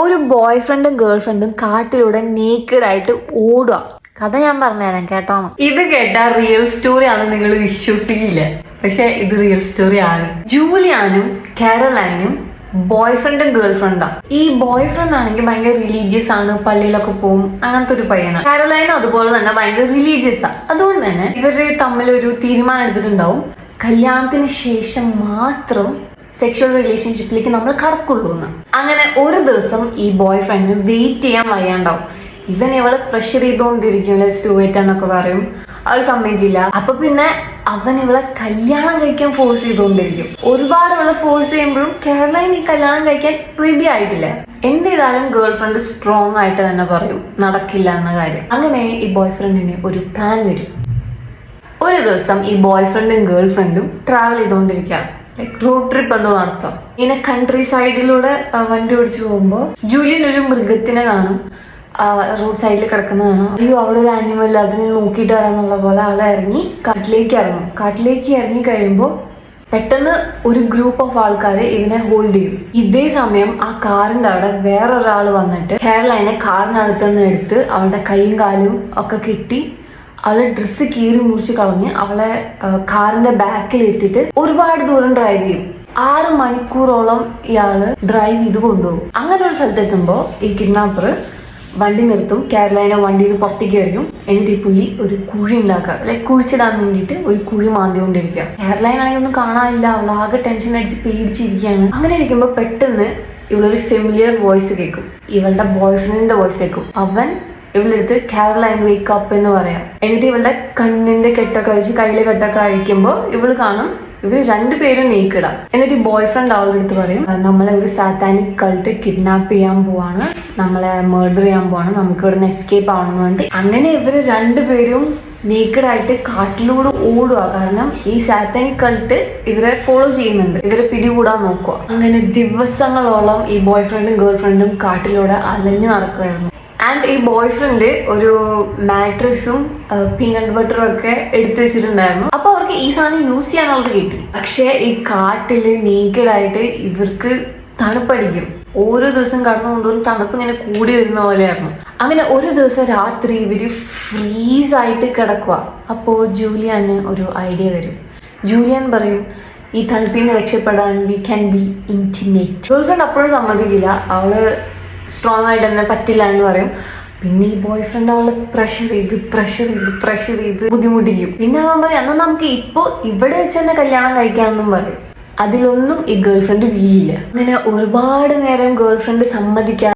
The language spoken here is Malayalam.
ഒരു ബോയ് ഫ്രണ്ടും ഗേൾ ഫ്രണ്ടും കാട്ടിലൂടെ നേക്കഡ് ആയിട്ട് ഓടുക. കഥ ഞാൻ പറഞ്ഞുതരാം കേട്ടോ. ഇത് കേട്ട റിയൽ സ്റ്റോറി ആണ് നിങ്ങൾ വിശ്വസിക്കില്ല, പക്ഷെ ഇത് റിയൽ സ്റ്റോറി ആണ്. ജൂലിയാനും കാരോലൈനും ബോയ് ഫ്രണ്ടും ഗേൾ ഫ്രണ്ടാ. ഈ ബോയ് ഫ്രണ്ട് ആണെങ്കിൽ ഭയങ്കര റിലീജിയസ് ആണ്, പള്ളിയിലൊക്കെ പോകും, അങ്ങനത്തെ ഒരു പയ്യനാണ്. കാരോലൈനും അതുപോലെ തന്നെ ഭയങ്കര റിലീജിയസ് ആണ്. അതുകൊണ്ട് തന്നെ ഇവര് തമ്മിൽ ഒരു തീരുമാനം എടുത്തിട്ടുണ്ടാവും, കല്യാണത്തിന് ശേഷം മാത്രം സെക്ഷൽ റിലേഷൻഷിപ്പിലേക്ക് നമ്മൾ കടക്കുള്ളൂ എന്ന്. അങ്ങനെ ഒരു ദിവസം ഈ ബോയ് ഫ്രണ്ടിന് വെയിറ്റ് ചെയ്യാൻ വയ്യാണ്ടാവും. ഇവൻ ഇവളെ പ്രഷർ ചെയ്തുകൊണ്ടിരിക്കും, ലെറ്റ്സ് ഡു ഇറ്റ് എന്നൊക്കെ പറയും. അവൾ സമ്മതിക്കില്ല. അപ്പൊ പിന്നെ അവൻ ഇവളെ കല്യാണം കഴിക്കാൻ ഫോഴ്സ് ചെയ്തുകൊണ്ടിരിക്കും. ഒരുപാട് ഇവളെ ഫോഴ്സ് ചെയ്യുമ്പോഴും കാരോലൈൻ ഈ കല്യാണം കഴിക്കാൻ റെഡി ആയിട്ടില്ല. എന്ത് ചെയ്താലും ഗേൾ ഫ്രണ്ട് സ്ട്രോങ് ആയിട്ട് തന്നെ പറയും നടക്കില്ല എന്ന കാര്യം. അങ്ങനെ ഈ ബോയ് ഫ്രണ്ടിന് ഒരു പ്ലാൻ വരും. ഒരു ദിവസം ഈ ബോയ് ഫ്രണ്ടും ഗേൾ ഫ്രണ്ടും ട്രാവൽ ചെയ്തുകൊണ്ടിരിക്കുക, ലൈക് റോഡ് ട്രിപ്പ് എന്തോ നടത്താം. ഇങ്ങനെ കൺട്രി സൈഡിലൂടെ വണ്ടി ഓടിച്ചു പോകുമ്പോൾ ജൂലിയൻ ഒരു മൃഗത്തിനെ കാണും, റോഡ് സൈഡിൽ കിടക്കുന്നതാണ്. അയ്യോ അവിടെ ഒരു ആനിമൽ, അതിനെ നോക്കിയിട്ട് വരാന്നുള്ള പോലെ ആളെ ഇറങ്ങി കാട്ടിലേക്ക് ഇറങ്ങും. കാട്ടിലേക്ക് ഇറങ്ങി കഴിയുമ്പോൾ പെട്ടെന്ന് ഒരു ഗ്രൂപ്പ് ഓഫ് ആൾക്കാർ ഇവനെ ഹോൾഡ് ചെയ്യും. ഇതേ സമയം ആ കാറിന്റെ അവിടെ വേറൊരാൾ വന്നിട്ട് കാരോലൈനെ കാറിനകത്ത് നിന്ന് എടുത്ത് അവളുടെ കൈയും കാലും ഒക്കെ കെട്ടി അവളെ ഡ്രസ്സ് കീറി മുറിച്ച് കളഞ്ഞ് അവളെ കാറിന്റെ ബാക്കിൽ എത്തിയിട്ട് ഒരുപാട് ദൂരം ഡ്രൈവ് ചെയ്യും. 6 മണിക്കൂറോളം ഇയാള് ഡ്രൈവ് ചെയ്ത് കൊണ്ടുപോകും. അങ്ങനെ ഒരു സ്ഥലത്തെത്തുമ്പോൾ ഈ കിഡ്നാപ്പർ വണ്ടി നിർത്തും, കാരോലൈനെ വണ്ടിയിൽ നിന്ന് പുറത്തേക്ക് എറിയും. എന്നിട്ട് ഈ പുള്ളി ഒരു കുഴി ഉണ്ടാക്കുക, ലൈക് കുഴിച്ചിടാൻ വേണ്ടിയിട്ട് ഒരു കുഴി മാന്തിക്കൊണ്ടിരിക്കുക. കാരോലൈൻ ആണെങ്കിൽ ഒന്നും കാണാനില്ല, അവളാകെ ടെൻഷൻ അടിച്ച് പേടിച്ചിരിക്കുകയാണ്. അങ്ങനെ ഇരിക്കുമ്പോൾ പെട്ടെന്ന് ഇവളൊരു ഫെമിലിയർ വോയിസ് കേൾക്കും, ഇവളുടെ ബോയ് ഫ്രണ്ടിന്റെ വോയിസ് കേൾക്കും. അവൻ ഇവളെടുത്ത് കാരോലൈൻ വേക്ക് അപ്പ് എന്ന് പറയാം. എന്നിട്ട് ഇവളുടെ കണ്ണിന്റെ കെട്ടൊക്കെ അഴിച്ച് കയ്യിലെ കെട്ടൊക്കെ അഴിക്കുമ്പോൾ ഇവള് കാണും ഇവര് രണ്ടുപേരും നേക്കിടാ. എന്നിട്ട് ഈ ബോയ് ഫ്രണ്ട് അവളുടെ അടുത്ത് പറയും, നമ്മളെ ഒരു സാത്താനിക് കൾട്ട് കിഡ്നാപ്പ് ചെയ്യാൻ പോവാണ്, നമ്മളെ മർഡർ ചെയ്യാൻ പോവാണ്, നമുക്ക് ഇവിടെ നിന്ന് എസ്കേപ്പ് ആവണമെന്ന് പറഞ്ഞിട്ട് അങ്ങനെ ഇവര് രണ്ടുപേരും നേക്കഡായിട്ട് കാട്ടിലൂടെ ഓടുക. കാരണം ഈ സാത്താനിക് കൾട്ട് ഇവരെ ഫോളോ ചെയ്യുന്നുണ്ട്, ഇവരെ പിടികൂടാൻ നോക്കുക. അങ്ങനെ ദിവസങ്ങളോളം ഈ ബോയ് ഫ്രണ്ടും ഗേൾ ഫ്രണ്ടും കാട്ടിലൂടെ അലഞ്ഞു നടക്കുമായിരുന്നു. ആൻഡ് ഈ ബോയ് ഫ്രണ്ട് ഒരു മാട്രസും പീനട്ട് ബട്ടറും ഒക്കെ എടുത്തു വെച്ചിട്ടുണ്ടായിരുന്നു. അപ്പൊ അവർക്ക് ഈ സാധനം യൂസ് ചെയ്യാനുള്ളത് കിട്ടി. പക്ഷെ ഈ കാട്ടില് നീക്കഡായിട്ട് ഇവർക്ക് തണുപ്പടിക്കും. ഓരോ ദിവസം കടന്നു കൊണ്ടുപോകും തണുപ്പ് ഇങ്ങനെ കൂടി വരുന്ന പോലെയായിരുന്നു. അങ്ങനെ ഒരു ദിവസം രാത്രി ഇവര് ഫ്രീസ് ആയിട്ട് കിടക്കുക. അപ്പോ ജൂലിയാന് ഒരു ഐഡിയ വരും. ജൂലിയൻ പറയും, ഈ തണുപ്പിൽ നിന്ന് രക്ഷപ്പെടാൻ we can be intimate. Girl friend അപ്പോഴും സമ്മതിക്കില്ല, അവള് സ്ട്രോങ് ആയിട്ട് തന്നെ പറ്റില്ല എന്ന് പറയും. പിന്നെ ഈ ബോയ് ഫ്രണ്ട് അവളെ പ്രഷർ ചെയ്ത് ബുദ്ധിമുട്ടിക്കും. പിന്നെ അവൻ പറയും, എന്നാൽ നമുക്ക് ഇപ്പൊ ഇവിടെ വെച്ച് തന്നെ കല്യാണം കഴിക്കാമെന്നും പറയും. അതിലൊന്നും ഈ ഗേൾ ഫ്രണ്ട് വീഴില്ല. അങ്ങനെ ഒരുപാട് നേരം ഗേൾ ഫ്രണ്ട് സമ്മതിക്കാതെ